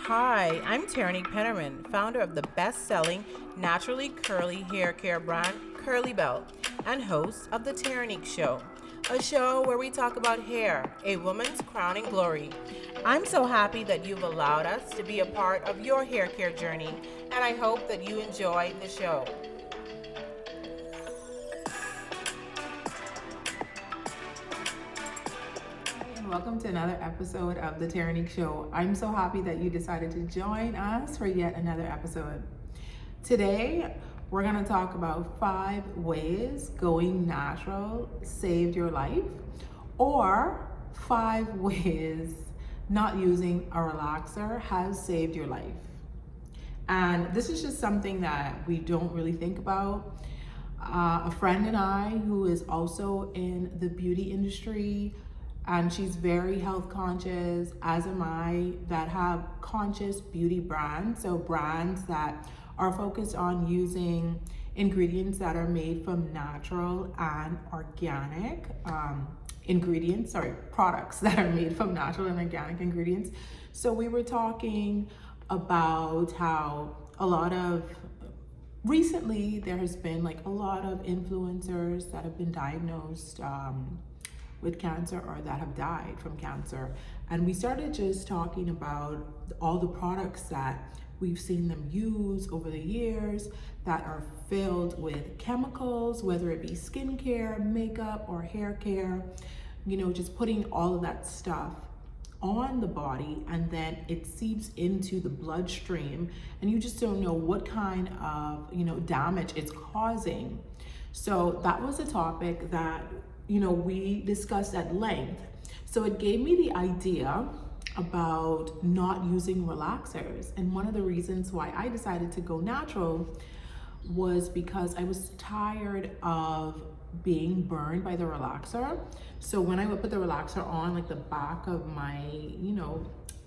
Hi, I'm Terrinique, founder of the best-selling naturally curly hair care brand Kurlee Belle and host of the Terrinique Show, a show where we talk about hair, a woman's crowning glory. I'm so happy that you've allowed us to be a part of your hair care journey, and I hope that you enjoy the show. Welcome to another episode of the Terrinique Show. I'm so happy that you decided to join us for yet another episode. Today, we're going to talk about 5 ways going natural saved your life, or 5 ways not using a relaxer has saved your life. And this is just something that we don't really think about. A friend and I, who is also in the beauty industry, and she's very health conscious, as am I, that have conscious beauty brands. So brands that are focused on using ingredients that are made from natural and organic products that are made from natural and organic ingredients. So we were talking about how recently there has been like a lot of influencers that have been diagnosed with cancer or that have died from cancer. And we started just talking about all the products that we've seen them use over the years that are filled with chemicals, whether it be skincare, makeup, or hair care, just putting all of that stuff on the body, and then it seeps into the bloodstream, and you just don't know what kind of damage it's causing. So that was a topic that we discussed at length. So it gave me the idea about not using relaxers. And one of the reasons why I decided to go natural was because I was tired of being burned by the relaxer. So when I would put the relaxer on, like the back of my,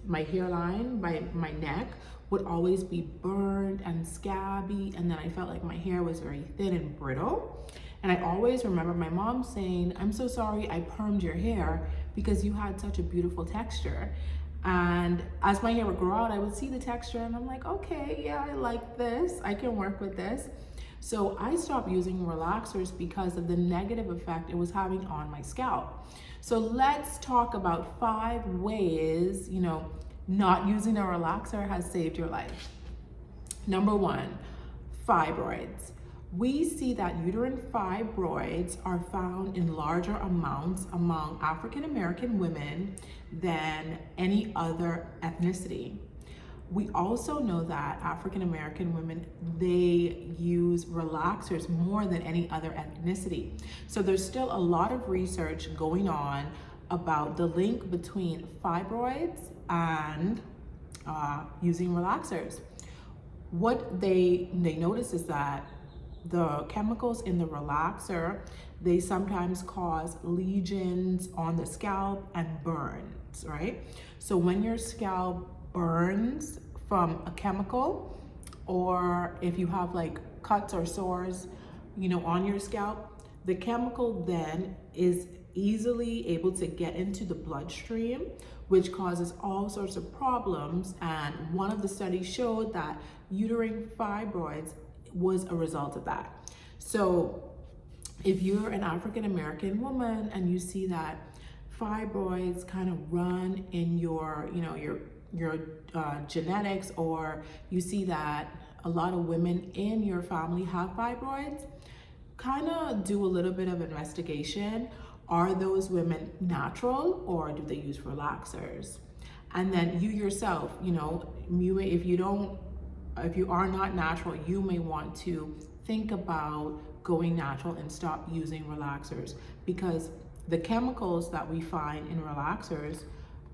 my hairline, my neck would always be burned and scabby. And then I felt like my hair was very thin and brittle. And I always remember my mom saying, "I'm so sorry I permed your hair because you had such a beautiful texture." And as my hair would grow out, I would see the texture and I'm like, okay, yeah, I like this. I can work with this. So I stopped using relaxers because of the negative effect it was having on my scalp. So let's talk about 5 ways, not using a relaxer has saved your life. Number 1, fibroids. We see that uterine fibroids are found in larger amounts among African American women than any other ethnicity. We also know that African American women, they use relaxers more than any other ethnicity. So there's still a lot of research going on about the link between fibroids and using relaxers. What they notice is that the chemicals in the relaxer, they sometimes cause lesions on the scalp and burns, right? So when your scalp burns from a chemical, or if you have like cuts or sores, on your scalp, the chemical then is easily able to get into the bloodstream, which causes all sorts of problems. And one of the studies showed that uterine fibroids was a result of that. So if you're an African American woman and you see that fibroids kind of run in your genetics, or you see that a lot of women in your family have fibroids, kind of do a little bit of investigation. Are those women natural, or do they use relaxers? And then you yourself, if you are not natural, you may want to think about going natural and stop using relaxers, because the chemicals that we find in relaxers,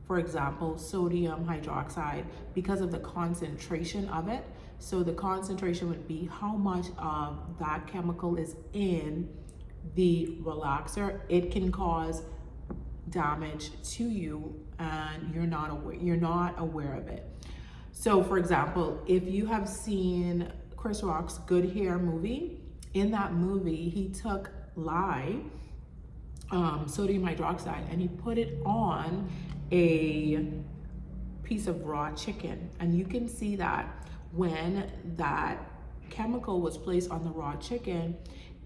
for example, sodium hydroxide, because of the concentration of it, so the concentration would be how much of that chemical is in the relaxer, it can cause damage to you and you're not aware of it. So for example, if you have seen Chris Rock's Good Hair movie, in that movie, he took lye, sodium hydroxide, and he put it on a piece of raw chicken, and you can see that when that chemical was placed on the raw chicken,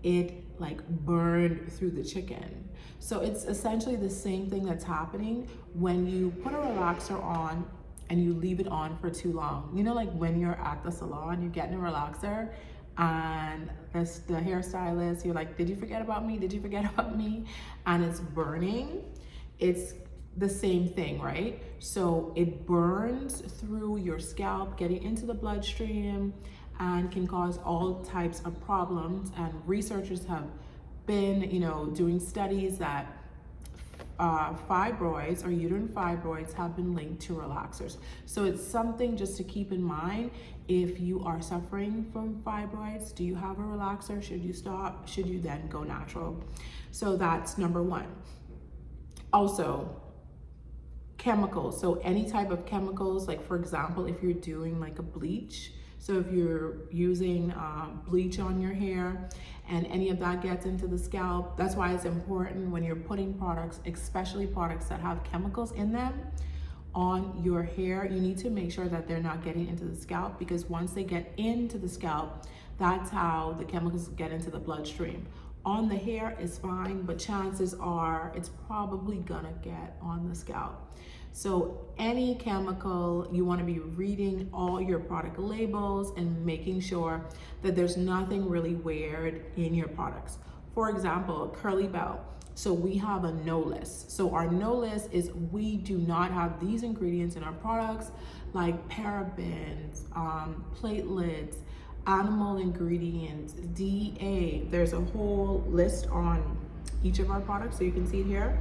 it like burned through the chicken. So it's essentially the same thing that's happening when you put a relaxer on and you leave it on for too long. You know, like when you're at the salon, you're getting a relaxer and the hairstylist, you're like, did you forget about me? Did you forget about me? And it's burning. It's the same thing, right? So it burns through your scalp, getting into the bloodstream, and can cause all types of problems. And researchers have been, you know, doing studies that fibroids or uterine fibroids have been linked to relaxers. So it's something just to keep in mind. If you are suffering from fibroids, do you have a relaxer? Should you stop? Should you then go natural? So that's number one. Also, chemicals. So any type of chemicals, like for example, if you're doing like a bleach, so if you're using bleach on your hair and any of that gets into the scalp, that's why it's important when you're putting products, especially products that have chemicals in them, on your hair, you need to make sure that they're not getting into the scalp, because once they get into the scalp, that's how the chemicals get into the bloodstream. On the hair is fine, but chances are it's probably gonna get on the scalp. So any chemical, you want to be reading all your product labels and making sure that there's nothing really weird in your products. For example, Kurlee Belle. So we have a no list. So our no list is we do not have these ingredients in our products, like parabens, platelets, animal ingredients, DA. There's a whole list on each of our products, so you can see it here.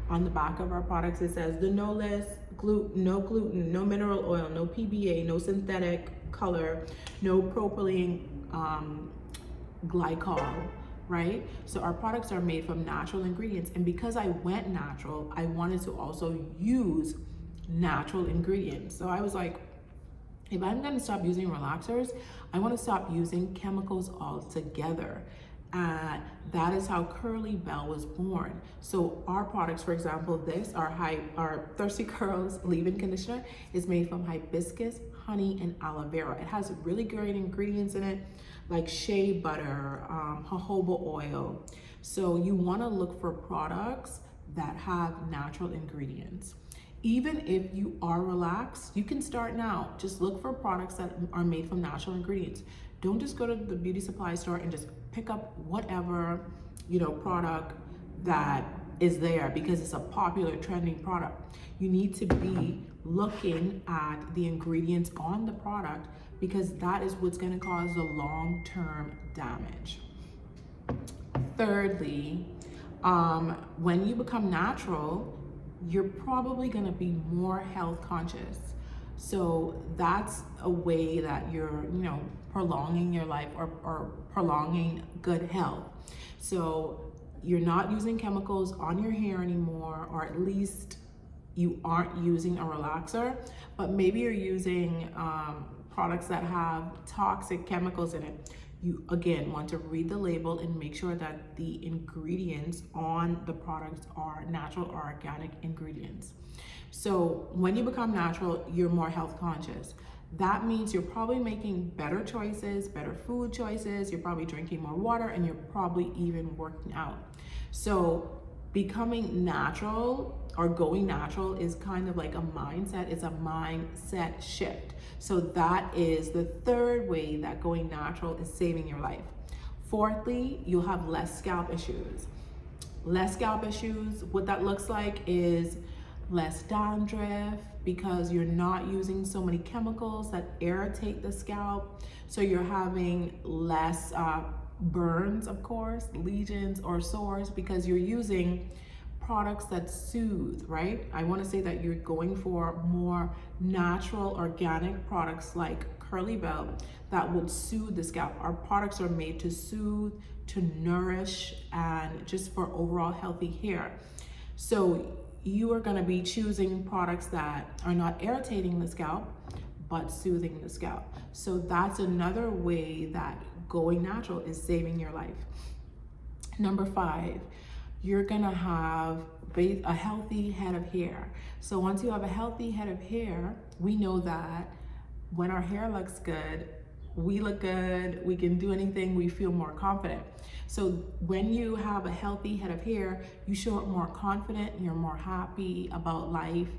On the back of our products, it says the no list, no gluten, no mineral oil, no PBA, no synthetic color, no propylene glycol, right? So our products are made from natural ingredients. And because I went natural, I wanted to also use natural ingredients. So I was like, if I'm gonna stop using relaxers, I wanna stop using chemicals altogether. That is how Kurlee Belle was born. So our products, for example, our Thirsty Curls leave-in conditioner is made from hibiscus, honey, and aloe vera. It has really great ingredients in it, like shea butter, jojoba oil. So you wanna look for products that have natural ingredients. Even if you are relaxed, you can start now. Just look for products that are made from natural ingredients. Don't just go to the beauty supply store and just pick up whatever, you know, product that is there because it's a popular trending product. You need to be looking at the ingredients on the product, because that is what's going to cause the long-term damage. Thirdly, when you become natural, you're probably going to be more health conscious. So that's a way that you're, you know, prolonging your life or prolonging good health. So you're not using chemicals on your hair anymore, or at least you aren't using a relaxer, but maybe you're using products that have toxic chemicals in it. You again want to read the label and make sure that the ingredients on the products are natural or organic ingredients. So when you become natural, you're more health conscious. That means you're probably making better choices, better food choices, you're probably drinking more water, and you're probably even working out. So becoming natural or going natural is kind of like a mindset. It's a mindset shift. So that is the third way that going natural is saving your life. Fourthly, you'll have less scalp issues. Less scalp issues, what that looks like is less dandruff, because you're not using so many chemicals that irritate the scalp. So you're having less burns, of course, lesions or sores, because you're using products that soothe, right? I want to say that you're going for more natural, organic products like Kurlee Belle that will soothe the scalp. Our products are made to soothe, to nourish, and just for overall healthy hair. So you are going to be choosing products that are not irritating the scalp, but soothing the scalp. So that's another way that going natural is saving your life. Number 5, you're gonna have a healthy head of hair. So once you have a healthy head of hair, we know that when our hair looks good, we look good, we can do anything, we feel more confident. So when you have a healthy head of hair, you show up more confident, you're more happy about life,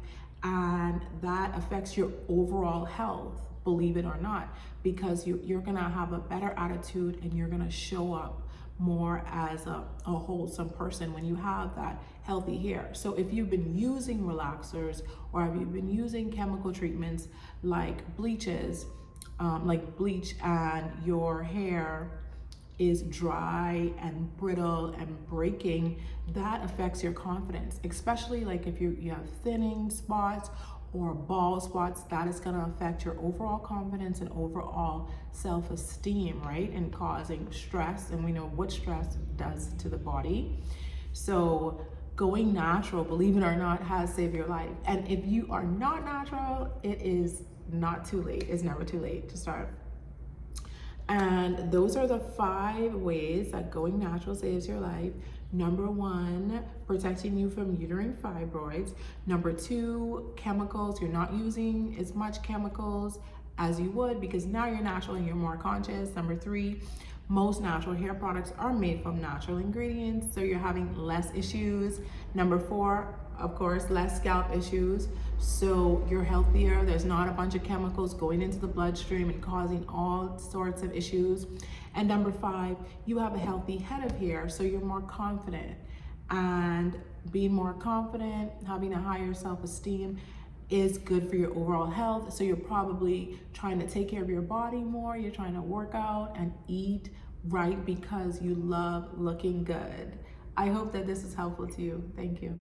and that affects your overall health, believe it or not, because you're gonna have a better attitude and you're gonna show up more as a wholesome person when you have that healthy hair. So if you've been using relaxers or have you been using chemical treatments like bleaches, like bleach, and your hair is dry and brittle and breaking, that affects your confidence, especially like if you have thinning spots or bald spots. That is going to affect your overall confidence and overall self-esteem, right? And causing stress, and we know what stress does to the body. So going natural, believe it or not, has saved your life. And if you are not natural, it is not too late. It's never too late to start. And those are the 5 ways that going natural saves your life. Number 1, protecting you from uterine fibroids. Number 2, chemicals. You're not using as much chemicals as you would because now you're natural and you're more conscious. Number 3, most natural hair products are made from natural ingredients, so you're having less issues. Number 4, of course, less scalp issues, so you're healthier. There's not a bunch of chemicals going into the bloodstream and causing all sorts of issues. And number 5, you have a healthy head of hair, so you're more confident. And being more confident, having a higher self-esteem is good for your overall health. So you're probably trying to take care of your body more, you're trying to work out and eat right because you love looking good. I hope that this is helpful to you. Thank you.